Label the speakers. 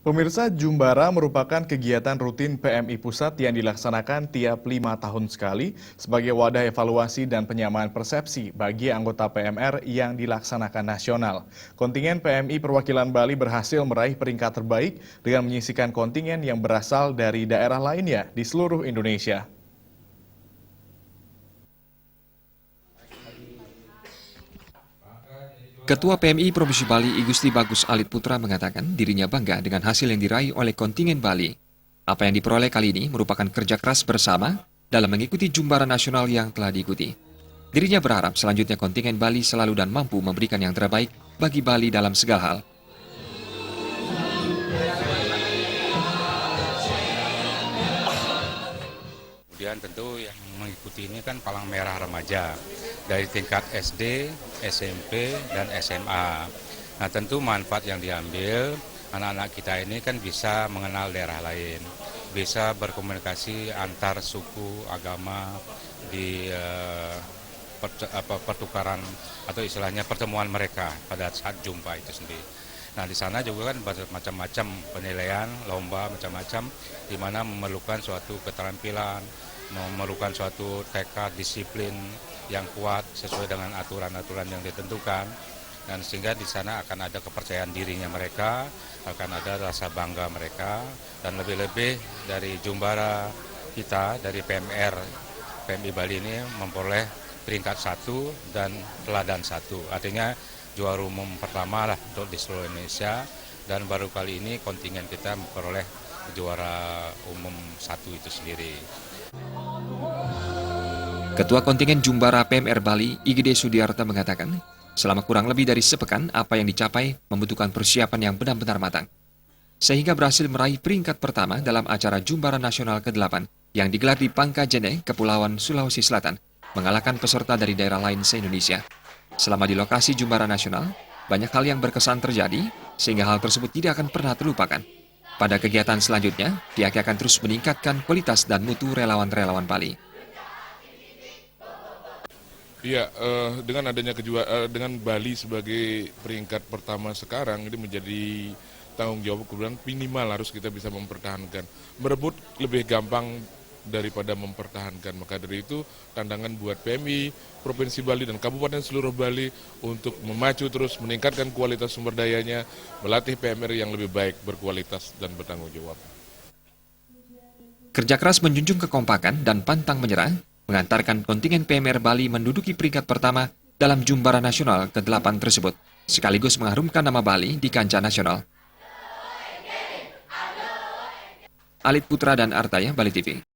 Speaker 1: Pemirsa, Jumbara merupakan kegiatan rutin PMI Pusat yang dilaksanakan tiap 5 tahun sekali sebagai wadah evaluasi dan penyamaan persepsi bagi anggota PMR yang dilaksanakan nasional. Kontingen PMI Perwakilan Bali berhasil meraih peringkat terbaik dengan menyisikan kontingen yang berasal dari daerah lainnya di seluruh Indonesia.
Speaker 2: Ketua PMI Provinsi Bali I Gusti Bagus Alit Putra mengatakan dirinya bangga dengan hasil yang diraih oleh kontingen Bali. Apa yang diperoleh kali ini merupakan kerja keras bersama dalam mengikuti Jumbara Nasional yang telah diikuti. Dirinya berharap selanjutnya kontingen Bali selalu dan mampu memberikan yang terbaik bagi Bali dalam segala hal.
Speaker 3: Kemudian tentu yang mengikuti ini kan palang merah remaja dari tingkat SD, SMP, dan SMA. Nah tentu manfaat yang diambil anak-anak kita ini kan bisa mengenal daerah lain, bisa berkomunikasi antar suku, agama di pertukaran atau istilahnya pertemuan mereka pada saat jumpa itu sendiri. Nah di sana juga kan macam-macam penilaian, lomba macam-macam, di mana memerlukan suatu keterampilan, memerlukan suatu tekad, disiplin yang kuat sesuai dengan aturan-aturan yang ditentukan. Dan sehingga di sana akan ada kepercayaan dirinya mereka, akan ada rasa bangga mereka, dan lebih-lebih dari Jumbara kita, dari PMI Bali ini memperoleh peringkat 1 dan teladan 1. Artinya juara umum pertama lah untuk di seluruh Indonesia, dan baru kali ini kontingen kita memperoleh juara umum 1 itu sendiri.
Speaker 2: Ketua kontingen Jumbara PMR Bali IGD Sudiarta mengatakan, selama kurang lebih dari sepekan apa yang dicapai membutuhkan persiapan yang benar-benar matang. Sehingga berhasil meraih peringkat pertama dalam acara Jumbara Nasional ke-8 yang digelar di Pangkajene, Kepulauan Sulawesi Selatan, mengalahkan peserta dari daerah lain se-Indonesia. Selama di lokasi Jumbara Nasional, banyak hal yang berkesan terjadi, sehingga hal tersebut tidak akan pernah terlupakan. Pada kegiatan selanjutnya, pihaknya akan terus meningkatkan kualitas dan mutu relawan-relawan Bali.
Speaker 4: Iya, dengan adanya dengan Bali sebagai peringkat pertama sekarang, ini menjadi tanggung jawab kemudian minimal harus kita bisa mempertahankan. Merebut lebih gampang daripada mempertahankan. Maka dari itu tantangan buat PMI, Provinsi Bali dan Kabupaten seluruh Bali untuk memacu terus meningkatkan kualitas sumber dayanya, melatih PMR yang lebih baik, berkualitas dan bertanggung jawab.
Speaker 2: Kerja keras menjunjung kekompakan dan pantang menyerah mengantarkan kontingen PMR Bali menduduki peringkat pertama dalam Jumbara Nasional ke-8 tersebut, sekaligus mengharumkan nama Bali di kancah nasional. Alit Putra dan Artaya, Bali TV.